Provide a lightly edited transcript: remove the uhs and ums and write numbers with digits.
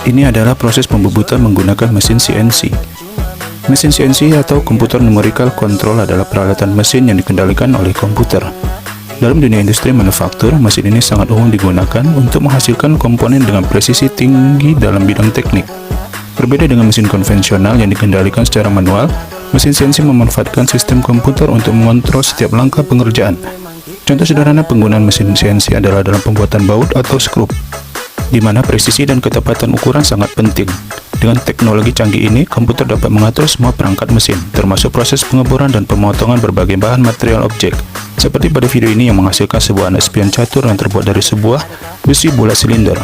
Ini adalah proses pembubutan menggunakan mesin CNC. Mesin CNC atau komputer numerical control adalah peralatan mesin yang dikendalikan oleh komputer. Dalam dunia industri manufaktur, mesin ini sangat umum digunakan untuk menghasilkan komponen dengan presisi tinggi dalam bidang teknik. Berbeda dengan mesin konvensional yang dikendalikan secara manual, mesin CNC memanfaatkan sistem komputer untuk mengontrol setiap langkah pengerjaan. Contoh sederhana penggunaan mesin CNC adalah dalam pembuatan baut atau skrup, di mana presisi dan ketepatan ukuran sangat penting. Dengan teknologi canggih ini, komputer dapat mengatur semua perangkat mesin, termasuk proses pengeboran dan pemotongan berbagai bahan material objek. Seperti pada video ini yang menghasilkan sebuah anak spion catur yang terbuat dari sebuah besi bulat silinder.